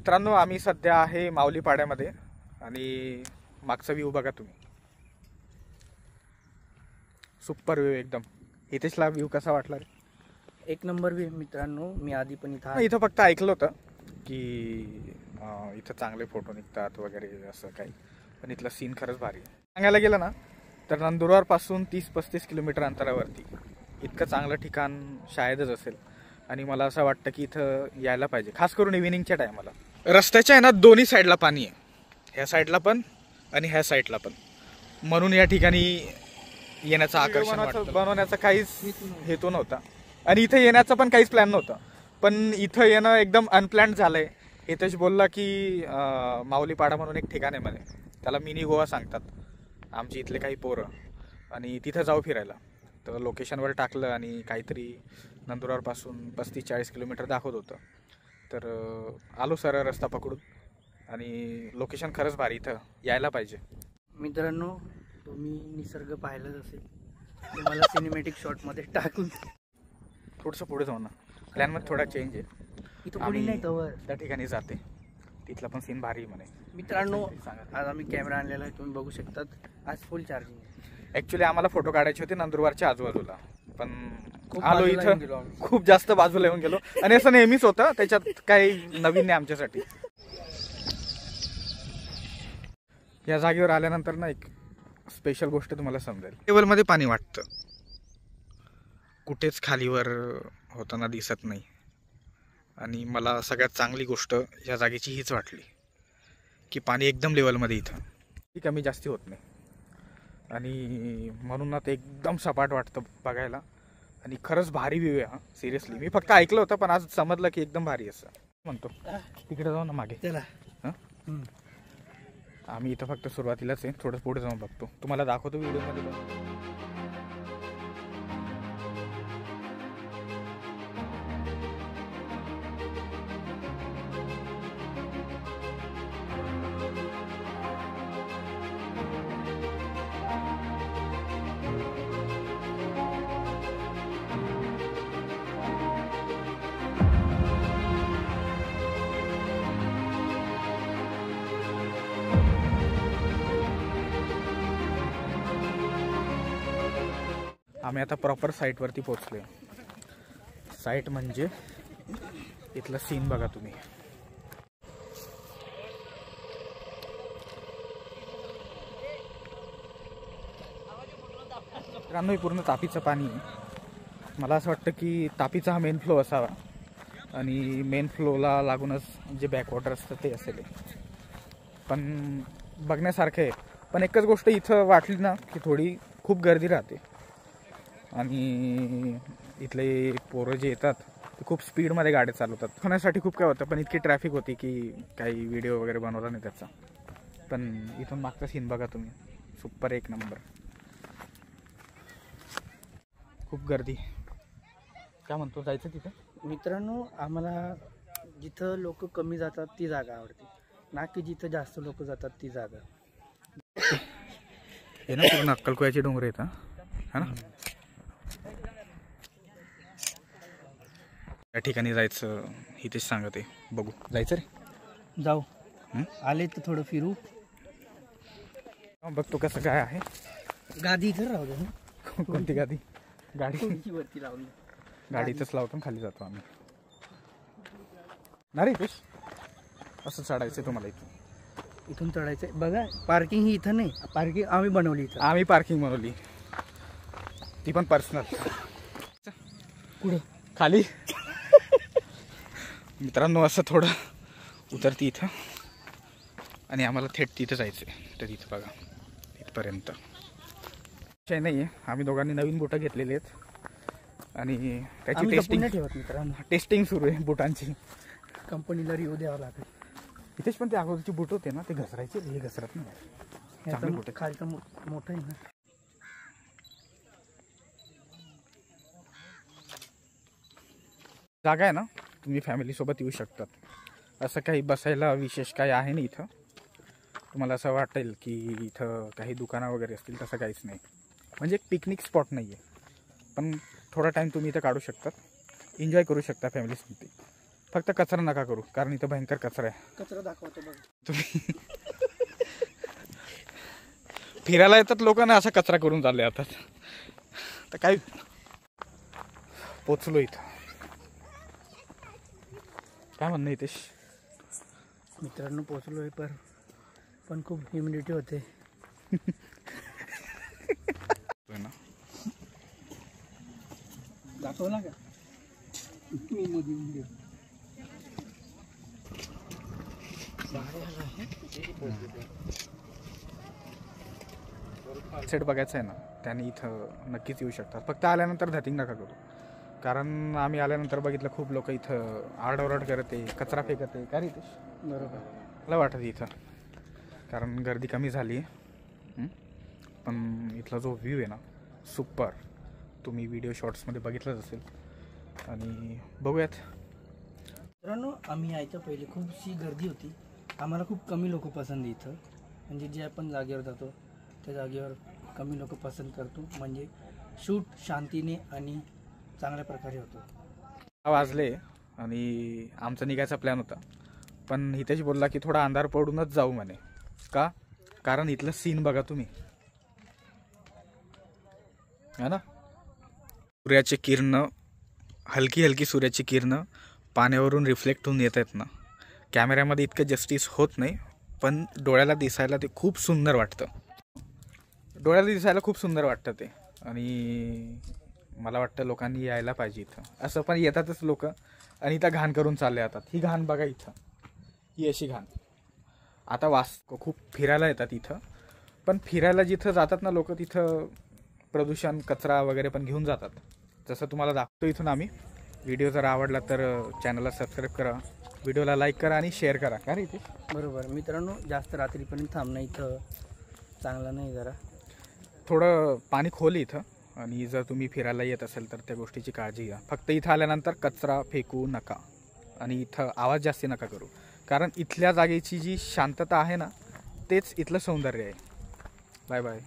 मित्रांनो, आम्ही सध्या आहे माऊली पाड्यामध्ये आणि मागचा व्ह्यू बघा तुम्ही. सुपर व्ह्यू एकदम. हितेशला व्ह्यू कसा वाटला रे? एक नंबर व्ह्यू मित्रांनो. मी आधी पण इथं फक्त ऐकलं होतं की इथं चांगले फोटो निघतात वगैरे असं काही, पण इथलं सीन खरंच भारी आहे. सांगायला गेलं ना तर नंदुरबार पासून 30-35 किलोमीटर अंतरावरती इतकं चांगलं ठिकाण शायदच असेल. आणि मला असं वाटतं की इथं यायला पाहिजे, खास करून इव्हिनिंगच्या टायमाला. रस्त्याच्या आहे ना दोन्ही साईडला पाणी आहे, ह्या साईडला पण आणि ह्या साईडला पण, म्हणून या ठिकाणी येण्याचं आकर्षण बनवण्याचा काहीच हेतू नव्हता आणि इथे येण्याचा पण काहीच प्लॅन नव्हता. पण इथं येणं एकदम अनप्लॅन्ड झालंय. हितेश बोलला की माऊली पाडा म्हणून एक ठिकाण आहे म्हणे, त्याला मिनी गोवा सांगतात आमची इथले काही पोरं, आणि तिथं जाऊ फिरायला. तर लोकेशनवर टाकलं आणि काहीतरी नंदुरबारपासून 35-40 किलोमीटर दाखवत होतं. तर आलो सरळ रस्ता पकडून आणि लोकेशन खरंच भारी, इथं यायला पाहिजे. मित्रांनो, तुम्ही निसर्ग पाहिलाच असेल, तुम्हाला सिनेमॅटिक शॉटमध्ये टाकून थोडंसं पुढे जाऊ ना. प्लॅनमध्ये थोडा चेंज आहे. इथं कोणी नाही कवर त्या ठिकाणी जाते, तिथला पण सीन भारी म्हणे. मित्रांनो, आज आम्ही कॅमेरा आणलेला आहे, तुम्ही बघू शकतात. आज फुल चार्जिंग आहे. ॲक्च्युली आम्हाला फोटो काढायचे होते नंदुरबारच्या आजूबाजूला, पण आलो इथं खूप जास्त बाजूला येऊन गेलो. आणि असं नेहमीच होतं, त्याच्यात काही नवीन नाही आमच्यासाठी. या जागेवर आल्यानंतर ना एक स्पेशल गोष्ट तुम्हाला समजेल. टेबलमध्ये पाणी वाटतं, कुठेच खालीवर होताना दिसत नाही. आणि मला सगळ्यात चांगली गोष्ट या जागेची हीच वाटली की पाणी एकदम लेवलमध्ये इथं, ती कमी जास्ती होत नाही. आणि म्हणून ना ते एकदम सपाट वाटतं बघायला. आणि खरंच भारी व्ह्यू आहे हा, सिरियसली. मी फक्त ऐकलं होतं, पण आज समजलं की एकदम भारी असं म्हणतो. तिकडे जाऊ ना मागे त्याला. हां, आम्ही इथं फक्त सुरुवातीलाच आहे, थोडं पुढे जाऊन बघतो, तुम्हाला दाखवतो व्हिडिओमध्ये. आम्ही आता प्रॉपर साईटवरती पोहोचलो. साईट म्हणजे इथलं सीन बघा तुम्ही. मित्रांनो, पूर्ण तापीचं पाणी आहे. मला असं वाटतं की तापीचा हा मेन फ्लो असावा आणि मेन फ्लोला लागूनच जे बॅकवॉटर असतं ते असेल. पण बघण्यासारखं आहे. पण एकच गोष्ट इथं वाटली ना की थोडी खूप गर्दी राहते. आणि इथले पोरं जे येतात ते खूप स्पीडमध्ये गाड्या चालवतात. होण्यासाठी खूप काय होतं, पण इतकी ट्रॅफिक होती की काही व्हिडिओ वगैरे बनवला नाही त्याचा. पण इथून मागचा सीन बघा तुम्ही, सुपर एक नंबर. खूप गर्दी. काय म्हणतो, जायचं तिथं? मित्रांनो, आम्हाला जिथं लोक कमी जातात ती जागा आवडते, ना की जिथं जास्त लोक जातात ती जागा. हे ना पूर्ण अक्कलकोयाचे डोंगर आहेत हा ना. त्या ठिकाणी जायचं हितेश सांगत आहे, बघू जायचं रे. जाऊ. आले तर थोडं फिरू. बघतो कसं काय आहे. गादी इथं राहू दे. कोणती गादी? गाडी वरती लावली. गाडीतच लावतो खाली जातो आम्ही. ना रे हितेश, असं चढायचं तुम्हाला इथून चढायचं. बघा, पार्किंग ही इथं नाही, पार्किंग आम्ही बनवली इथं. आम्ही पार्किंग बनवली, ती पण पर्सनल. कुठं? खाली. मित्रांनो, असं थोडं उतरती इथं आणि आम्हाला थेट तिथं जायचं आहे. तर तिथं बघा, इथपर्यंत काही नाही आहे. आम्ही दोघांनी नवीन बुटं घेतलेली आहेत आणि त्याची टेस्टिंग ठेवत मित्रांनो. टेस्टिंग सुरू आहे बुटांची. कंपनीला रिव्ह्यू द्यावा लागेल. इथेच पण ते अगोदरची बुट होते ना, ते घसरायचे, हे घसरत नाही. चांगली बुट खालचं मोठं आहे ना. जागा आहे ना, तुम्ही फॅमिलीसोबत येऊ शकतात. असं काही बसायला विशेष काही आहे नाही इथं. तुम्हाला असं वाटेल की इथं काही दुकानं वगैरे असतील, तसं काहीच नाही. म्हणजे एक पिकनिक स्पॉट नाही आहे, पण थोडा टाईम तुम्ही इथं काढू शकतात, एन्जॉय करू शकता फॅमिलीसोबत. फक्त कचरा नका करू, कारण इथं भयंकर कचरा आहे. कचरा दाखवतो बघ. तुम्ही फिरायला येतात लोक ना, असा कचरा करून चालले आता. तर काय पोचलो इथं. काय म्हणणं हितेश? मित्रांनो पोचलो आहे, पण खूप ह्युमिडिटी होते. दाखवला का मी मध्ये सेट बघायचं आहे ना, त्याने इथं नक्कीच येऊ शकतात. फक्त आल्यानंतर धतिंग नका करू, कारण आम्ही आल्यानंतर बघितलं खूप लोक इथं आरडाओरड करते, कचरा फेकते. काय रितेश? बरोबर मला वाटत इथं, कारण गर्दी कमी झाली आहे. पण इथला जो व्ह्यू आहे ना, सुपर. तुम्ही व्हिडिओ शॉर्ट्समध्ये बघितलंच असेल. आणि बघूयात. मित्रांनो आम्ही यायच्या पहिले खूपशी गर्दी होती. आम्हाला खूप कमी लोक पसंत इथं, म्हणजे जे आपण जागेवर जातो त्या जागेवर कमी लोक पसंत करतो, म्हणजे शूट शांतीने आणि चांगल्या प्रकारे होतो. वाजले आणि आमचा निघायचा प्लॅन होता, पण हितेश बोलला की थोडा अंधार पडूनच जाऊ म्हणे. का? कारण इथलं सीन बघा तुम्ही, है ना. सूर्याची किरण, हलकी हलकी सूर्याची किरण पाण्यावरून रिफ्लेक्ट होऊन येत आहेत ना. कॅमेऱ्यामध्ये इतकं जस्टिस होत नाही, पण डोळ्याला दिसायला ते खूप सुंदर वाटतं. ते. आणि मला वाटतं लोकांनी यायला पाहिजे इथं. असं पण येतातच लोक आणि इथं घाण करून चालले जातात. ही घाण बघा इथं, ही अशी घाण. आता खूप फिरायला येतात इथं, पण फिरायला जिथं जातात ना लोक, तिथं प्रदूषण, कचरा वगैरे पण घेऊन जातात. जसं तुम्हाला दाखवतो इथून आम्ही. व्हिडिओ जर आवडला तर चॅनलला सबस्क्राईब करा, व्हिडिओला लाईक करा आणि शेअर करा. का रे? बरोबर मित्रांनो, जास्त रात्रीपर्यंत थांबणं इथं चांगलं नाही. जरा थोडं पाणी खोल इथं, आणि जर तुम्ही फिरायला येत असेल तर त्या गोष्टीची काळजी घ्या. फक्त इथं आल्यानंतर कचरा फेकू नका आणि इथं आवाज जास्ती नका करू, कारण इथल्या जागेची जी शांतता आहे ना, तेच इथलं सौंदर्य आहे. Bye bye.